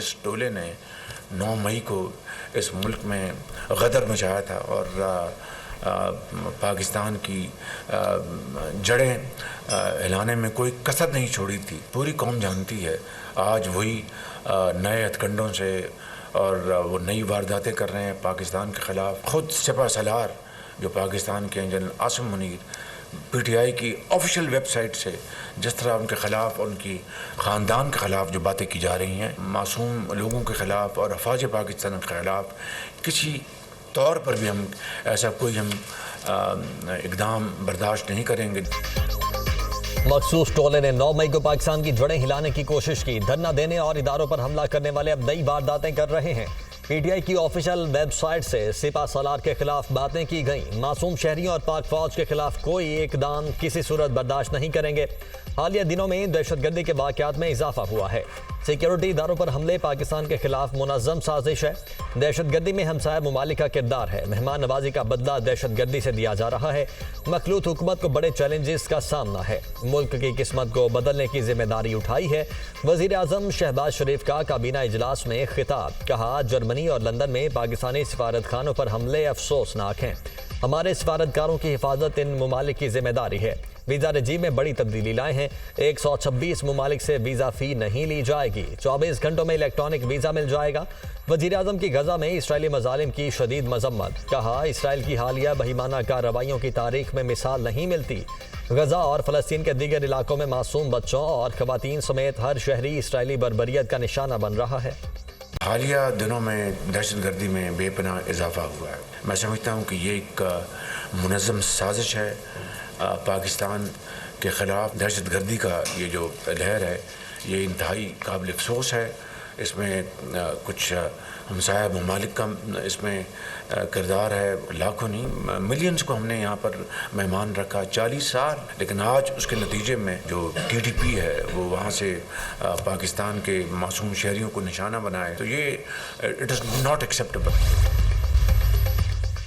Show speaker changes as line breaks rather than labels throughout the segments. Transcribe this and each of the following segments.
जिस टोले ने 9 मई को इस मुल्क में गदर मचाया था और पाकिस्तान की जड़ें हिलाने में कोई कसर नहीं छोड़ी थी, पूरी कौम जानती है। आज वही नए हथकंडों से और वो नई वारदातें कर रहे हैं पाकिस्तान के ख़िलाफ़। ख़ुद सिपह सलार जो पाकिस्तान के जनरल आसिम मुनीर पीटीआई की ऑफिशियल वेबसाइट से जिस तरह उनके ख़िलाफ़, उनकी ख़ानदान के ख़िलाफ़ जो बातें की जा रही हैं, मासूम लोगों के ख़िलाफ़ और अफवाज पाकिस्तान के ख़िलाफ़ किसी तौर पर भी हम ऐसा कोई इक़दाम बर्दाश्त नहीं करेंगे।
मखसूस टोले ने 9 मई को पाकिस्तान की जड़ें हिलाने की कोशिश की। धरना देने और इदारों पर हमला करने वाले अब नई वारदातें कर रहे हैं। पीटीआई की ऑफिशियल वेबसाइट से सिपा सलार के खिलाफ बातें की गईं। मासूम शहरियों और पाक फौज के खिलाफ कोई इकदाम किसी सूरत बर्दाश्त नहीं करेंगे। हालिया दिनों में दहशतगर्दी के वाक़यात में इजाफा हुआ है। सिक्योरिटी इदारों पर हमले पाकिस्तान के खिलाफ मुनज़्ज़म साजिश है। दहशतगर्दी में हमसाया ममालिक का किरदार है। मेहमान नवाजी का बदला दहशतगर्दी से दिया जा रहा है। मखलूत हुकूमत को बड़े चैलेंजेस का सामना है। मुल्क की किस्मत को बदलने की जिम्मेदारी उठाई है। वज़ीर आज़म शहबाज शरीफ का काबीना इजलास में खिताब। कहा, जर्मनी और लंदन में पाकिस्तानी सिफारत खानों पर हमले अफसोसनाक हैं। हमारे सिफारतकारों की हिफाजत इन ममालिक की जिम्मेदारी है। वीज़ा रजीम में बड़ी तब्दीली लाए हैं। 126 ममालिक से वीज़ा फ़ी नहीं ली जाएगी। 24 घंटों में इलेक्ट्रॉनिक वीज़ा मिल जाएगा। वज़ीर आज़म की गज़ा में इसराइली मज़ालिम की शदीद मज़म्मत। कहा, इसराइल की हालिया बहिमाना कार्रवाइयों की तारीख में मिसाल नहीं मिलती। गज़ा और फ़लस्तीन के दीगर इलाकों में मासूम बच्चों और ख़वातीन समेत हर शहरी इसराइली बर्बरियत का निशाना बन रहा है।
हालिया दिनों में दहशतगर्दी में बेपनाह इजाफा हुआ है। मैं समझता हूँ कि ये एक मुनज़्ज़म साजिश है। पाकिस्तान के ख़िलाफ़ दहशतगर्दी का ये जो लहर है, ये इंतहाई काबिल अफ़सोस है। इसमें कुछ हमसाया ममालिक का इसमें किरदार है। लाखों नहीं, मिलियंस को हमने यहाँ पर मेहमान रखा 40 साल, लेकिन आज उसके नतीजे में जो टीडीपी है वो वहाँ से पाकिस्तान के मासूम शहरियों को निशाना बनाए, तो ये इट इज़ नॉट एक्सेप्टेबल।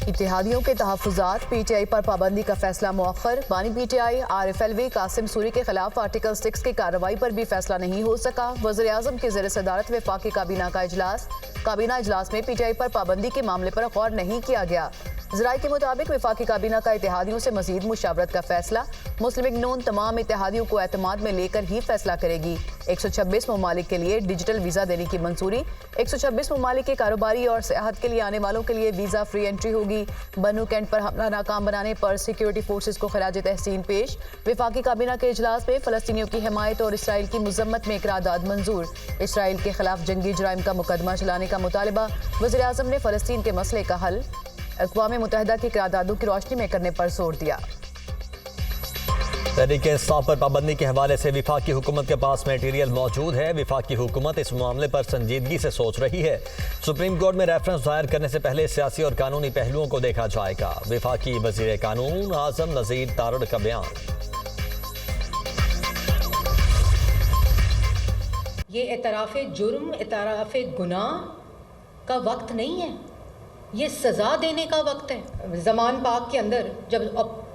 इत्तेहादियों के तहफ़्फ़ुज़ात, पीटीआई पर पाबंदी का फैसला मुअख्खर। बानी पीटीआई आरएफएलवी कासिम सूरी के खिलाफ आर्टिकल 6 की कार्रवाई पर भी फैसला नहीं हो सका। वज़ीर आज़म की ज़ेर सदारत वफ़ाक़ी काबीना का इजलास। काबीना इजलास में पीटीआई पर पाबंदी के मामले पर गौर नहीं किया गया। ज़राए के मुताबिक वफ़ाक़ी काबीना का इत्तेहादियों से मज़ीद मुशावरत का फैसला। मुस्लिम लीग नून तमाम इत्तेहादियों को एतमाद में लेकर ही फैसला करेगी। 126 ममालिक के लिए डिजिटल वीज़ा देने की मंजूरी। 126 ममालिक के कारोबारी और सियाहत के लिए आने वालों के लिए वीज़ा फ्री एंट्री होगी। बनू कैंट पर हमला नाकाम बनाने पर सिक्योरिटी फोर्सेज को खराज तहसीन पेश। वफ़ाक़ी काबीना के इजलास में फ़लस्तीनियों की हिमायत और इसराइल की मज़म्मत में इक़रारदाद मंजूर। इसराइल के खिलाफ जंगी जराइम का मुकदमा चलाने का मुतालबा। वज़ीर आज़म ने फ़लस्तीन के मसले का हल अक़वाम मुत्तहिदा की करारदादों की रोशनी में करने पर जोर दिया।
तहरीक इंसाफ पर पाबंदी के हवाले से वफाकी हुकूमत के पास मटेरियल मौजूद है। वफाकी हुकूमत इस मामले पर संजीदगी से सोच रही है। सुप्रीम कोर्ट में रेफरेंस दायर करने से पहले सियासी और कानूनी पहलुओं को देखा जाएगा। वफाकी वज़ीर कानून आज़म नज़ीर तारड़ का बयान।
ये एतराफ़ जुर्म, एतराफ़ गुनाह का वक्त नहीं है, ये सज़ा देने का वक्त है। ज़मान पाक के अंदर जब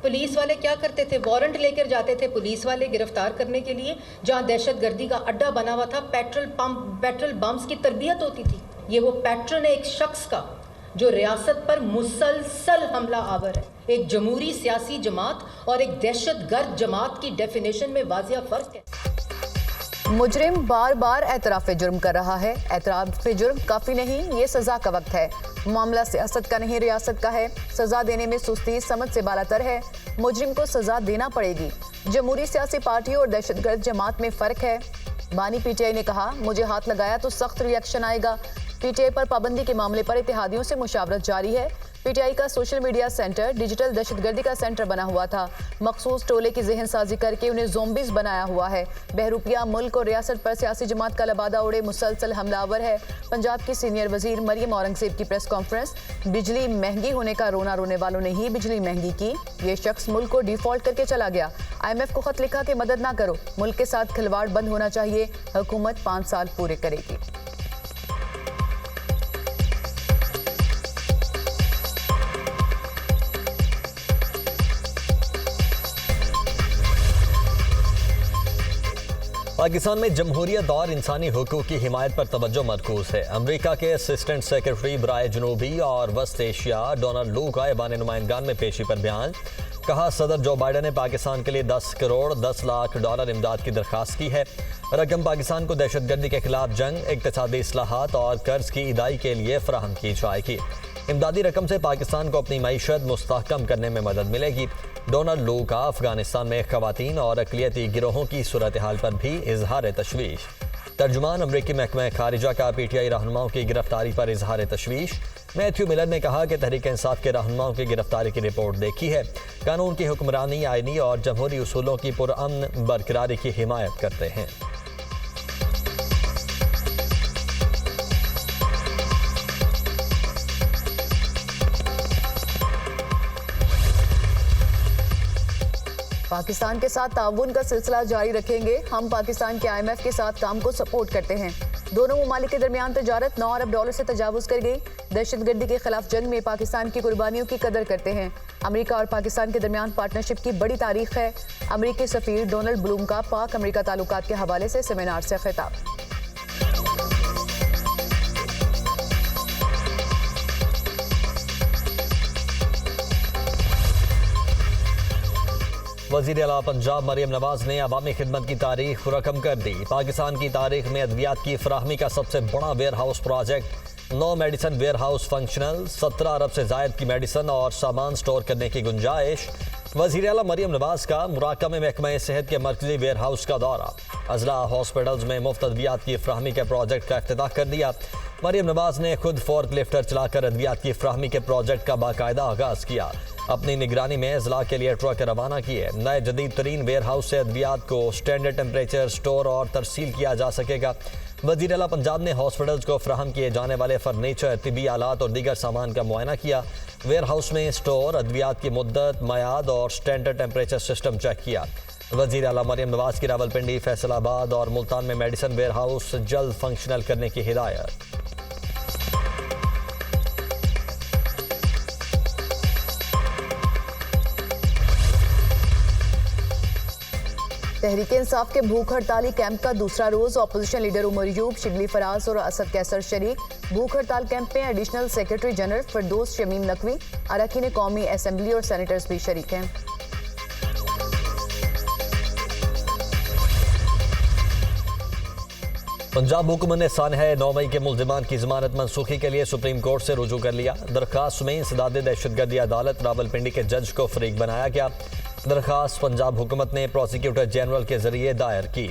पुलिस वाले क्या करते थे, वारंट लेकर जाते थे पुलिस वाले गिरफ्तार करने के लिए, जहाँ दहशतगर्दी का अड्डा बना हुआ था, पेट्रोल बम्स की तरबियत होती थी। ये वो पैटर्न है एक शख्स का जो रियासत पर मुसलसल हमला आवर है। एक जमहूरी सियासी जमात और एक दहशतगर्द जमात की डेफिनेशन में वाज़िया फ़र्क है।
मुजरिम बार बार एतराफ़ जुर्म कर रहा है। एतराफ़ जुर्म काफ़ी नहीं, ये सज़ा का वक्त है। मामला सियासत का नहीं, रियासत का है। सज़ा देने में सुस्ती समझ से बालातर है। मुजरिम को सज़ा देना पड़ेगी। जमहूरी सियासी पार्टियों और दहशतगर्द जमात में फ़र्क है। बानी पीटीआई ने कहा, मुझे हाथ लगाया तो सख्त रिएक्शन आएगा। पीटीआई पर पाबंदी के मामले पर इत्तेहादियों से मुशावरत जारी है। पीटीआई का सोशल मीडिया सेंटर डिजिटल दहशतगर्दी का सेंटर बना हुआ था। मखसूस टोले की जहन साजी करके उन्हें ज़ोंबीज़ बनाया हुआ है। बहरूपिया मुल्क और रियासत पर सियासी जमात का लबादा उड़े मुसलसल हमलावर है। पंजाब की सीनियर वजीर मरियम औरंगज़ेब की प्रेस कॉन्फ्रेंस। बिजली महंगी होने का रोना रोने वालों ने ही बिजली महंगी की। ये शख्स मुल्क को डिफॉल्ट करके चला गया। IMF को खत लिखा कि मदद ना करो, मुल्क के साथ खिलवाड़ बंद होना चाहिए। हुकूमत 5 साल पूरे करेगी।
पाकिस्तान में जमहूरियत और इंसानी हुकूक की हिमायत पर तवज्जो मरकूज है। अमेरिका के असिस्टेंट सेक्रेटरी बराए जनूबी और वस्त एशिया डोनाल्ड लू का ऐवान नुमाइंदगान में पेशी पर बयान। कहा, सदर जो बाइडन ने पाकिस्तान के लिए 10 करोड़ 10 लाख डॉलर इमदाद की दरख्वास्त की है। रकम पाकिस्तान को दहशतगर्दी के खिलाफ जंग, इक्तिसादी इस्लाहात और कर्ज की अदाई के लिए फराहम की जाएगी। इमदादी रकम से पाकिस्तान को अपनी मईशत मुस्तहकम करने में मदद मिलेगी। डोनाल्ड लू का अफगानिस्तान में खवातीन और अक़लियती गिरोहों की सूरत हाल पर भी इजहार तशवीश। तर्जुमान अमरीकी महकमा खारिजा का PTI रहनुमाओं की गिरफ्तारी पर इजहार तशवीश। मैथ्यू मिलर ने कहा कि तहरीक इंसाफ के रहनुमाओं की गिरफ्तारी की रिपोर्ट देखी है। कानून की हुक्मरानी, आईनी और जमहूरी उसूलों की पुरअमन बरकरारी की हिमायत करते हैं।
पाकिस्तान के साथ ताउन का सिलसिला जारी रखेंगे। हम पाकिस्तान के IMF के साथ काम को सपोर्ट करते हैं। दोनों ममालिक के दरमियान तजारत 9 अरब डॉलर से तजावुज कर गई। दहशतगर्दी के खिलाफ जंग में पाकिस्तान की कुर्बानियों की कदर करते हैं। अमेरिका और पाकिस्तान के दरमियान पार्टनरशिप की बड़ी तारीख है। अमेरिकी सफीर डोनाल्ड ब्लूम का पाक अमेरिका ताल्लुकात के हवाले से सेमिनार से खिताब।
वज़ीर आला पंजाब मरियम नवाज ने अवामी खिदमत की तारीख रकम कर दी। पाकिस्तान की तारीख में अद्वियात की फराहमी का सबसे बड़ा warehouse project. 9 medicine warehouse functional, 17 अरब से जायद की मेडिसन और सामान स्टोर करने की गुंजाइश। वज़ीर आला मरियम नवाज का मुराकब में महकमा सेहत के मरकजी वेयर हाउस का दौरा। अजला हॉस्पिटल्स में मुफ्त अद्वियात की फराहमी के प्रोजेक्ट का इफ्तिताह कर दिया। मरियम नवाज ने खुद फोर्क लिफ्टर चलाकर अद्वियात की फराहमी के प्रोजेक्ट का बाकायदा आगाज किया। अपनी निगरानी में अजला के लिए ट्रक रवाना किए। नए जदीद तरीन वेयर हाउस से अद्वियात को स्टैंडर्ड टेम्परेचर स्टोर और तरसील किया जा सकेगा। वज़ीर आला पंजाब ने हॉस्पिटल्स को फराहम किए जाने वाले फर्नीचर, तिबी आलात और दीगर सामान का मुआयना किया। वेयर हाउस में स्टोर, अद्वियात की मुद्दत, मयाद और स्टैंडर्ड टेम्परेचर सिस्टम चेक किया। वज़ीर आला मरियम नवाज की रावलपिंडी, फैसलाबाद और मुल्तान में मेडिसन वेयर हाउस जल्द फंक्शनल करने की हिदायत।
तहरीक इंसाफ के भूख हड़ताली कैंप का दूसरा रोज। अपोजिशन लीडर उमर यूब, शिबली फराज और असद कैसर शरीक। भूख हड़ताल कैंप में additional secretary general Firdous Shamim Naqvi, अरकान कौमी असेंबली और सेनेटर्स भी शरीक हैं।
पंजाब हुकूमत ने सानहा 9 मई के मुल्जिमान की जमानत मनसूखी के लिए सुप्रीम कोर्ट से रुजू कर लिया। दरखास्त में इंसदाद दहशतगर्दी अदालत रावलपिंडी के जज को फरीक बनाया गया। दरखास्त पंजाब हुकूमत ने प्रोसिक्यूटर जनरल के जरिए दायर की।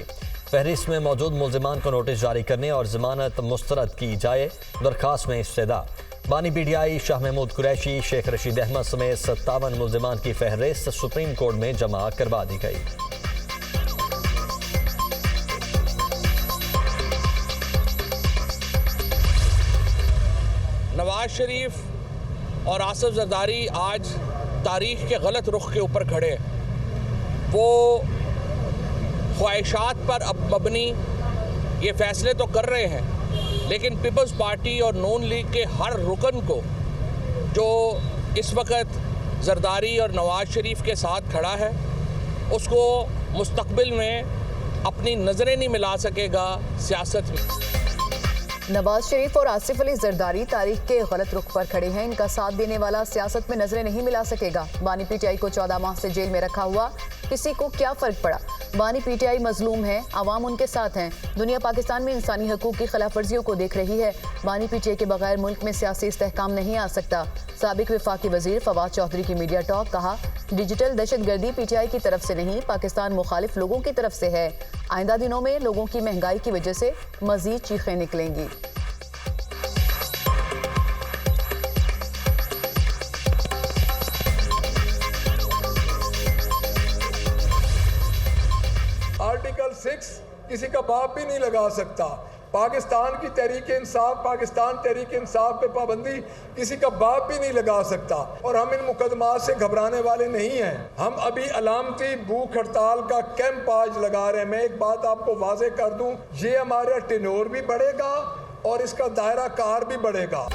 फहरिस्त में मौजूद मुल्जिमान को नोटिस जारी करने और जमानत मुस्तरद की जाए। दरखास्त में इस्तदा बानी PTI शाह महमूद कुरैशी, शेख रशीद अहमद समेत 57 मुल्जिमान की फहरिस्त सुप्रीम कोर्ट में जमा करवा दी गई।
नवाज शरीफ और आसिफ जरदारी आज तारीख के गलत रुख के ऊपर खड़े। वो ख्वाहिशात पर अब मबनी ये फैसले तो कर रहे हैं, लेकिन पीपल्स पार्टी और नून लीग के हर रुकन को जो इस वक्त जरदारी और नवाज शरीफ के साथ खड़ा है, उसको मुस्तकबिल में अपनी नज़रें नहीं मिला सकेगा सियासत में।
नवाज शरीफ और आसिफ अली जरदारी तारीख के गलत रुख पर खड़े हैं। इनका साथ देने वाला सियासत में नजरें नहीं मिला सकेगा। बानी PTI को 14 माह से जेल में रखा हुआ, किसी को क्या फर्क पड़ा। बानी PTI मजलूम है, आवाम उनके साथ हैं। दुनिया पाकिस्तान में इंसानी हकूक की खिलाफ वर्जियों को देख रही है। बानी PTI के बगैर मुल्क में सियासी इस्तेहकाम नहीं आ सकता। साबिक वफाकी वजीर फवाद चौधरी की मीडिया टॉक। कहा, डिजिटल दहशतगर्दी PTI की तरफ से नहीं, पाकिस्तान मुखालिफ लोगों की तरफ से है। आइंदा दिनों में लोगों की महंगाई की वजह से मजीद चीखें निकलेंगी।
आर्टिकल 6 किसी का बाप भी नहीं लगा सकता। पाकिस्तान की तहरीक इंसाफ, पाकिस्तान तहरीक इंसाफ पे पाबंदी किसी का बाप भी नहीं लगा सकता। और हम इन मुकदमात से घबराने वाले नहीं हैं। हम अभी अलामती भूख हड़ताल का कैंप आज लगा रहे हैं। मैं एक बात आपको वाजे कर दूं, ये हमारा टेन्योर भी बढ़ेगा और इसका दायरा कार भी बढ़ेगा।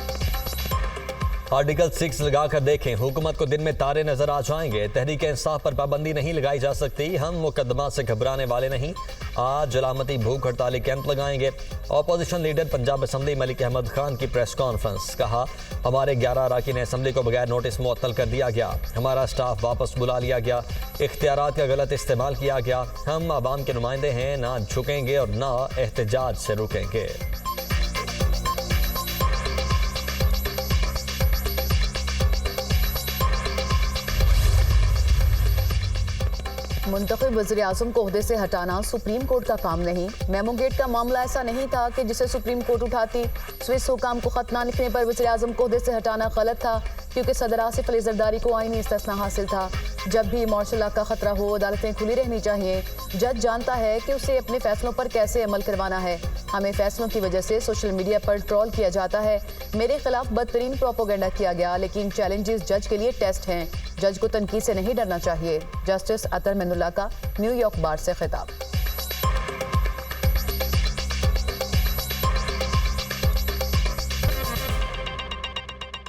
आर्टिकल 6 लगाकर देखें, हुकूमत को दिन में तारे नजर आ जाएंगे। तहरीक इंसाफ पर पाबंदी नहीं लगाई जा सकती, हम मुकदमा से घबराने वाले नहीं। आज जलामती भूख हड़ताली कैंप लगाएंगे। Opposition leader Punjab assembly Malik Ahmad Khan की प्रेस कॉन्फ्रेंस, कहा हमारे 11 अरकान असम्बली को बगैर नोटिस मुअत्तल कर दिया गया, हमारा स्टाफ वापस बुला लिया गया, इख्तियारात का गलत इस्तेमाल किया गया। हम आवाम के नुमाइंदे हैं, ना झुकेंगे और ना एहतजाज से रुकेंगे।
मुंतखब वज़ीर-ए-आज़म को ओहदे से हटाना सुप्रीम कोर्ट का काम नहीं। मेमो गेट का मामला ऐसा नहीं था कि जिसे सुप्रीम कोर्ट उठाती। स्विस हुकाम को खत न लिखने पर वज़ीर-ए-आज़म को ओहदे से हटाना गलत था, क्योंकि सदर आसिफ अली जरदारी को आईनी इस्तिस्ना हासिल था। जब भी मार्शल लॉ का खतरा हो, अदालतें खुली रहनी चाहिए। जज जानता है कि उसे अपने फैसलों पर कैसे अमल करवाना है। हमें फैसलों की वजह से सोशल मीडिया पर ट्रोल किया जाता है। मेरे खिलाफ बदतरीन प्रोपोगेंडा किया गया, लेकिन चैलेंजेस जज के लिए टेस्ट हैं। जज को तनकीद से नहीं डरना चाहिए। जस्टिस अतर मैनुल्लाह का न्यूयॉर्क बार से खिताब।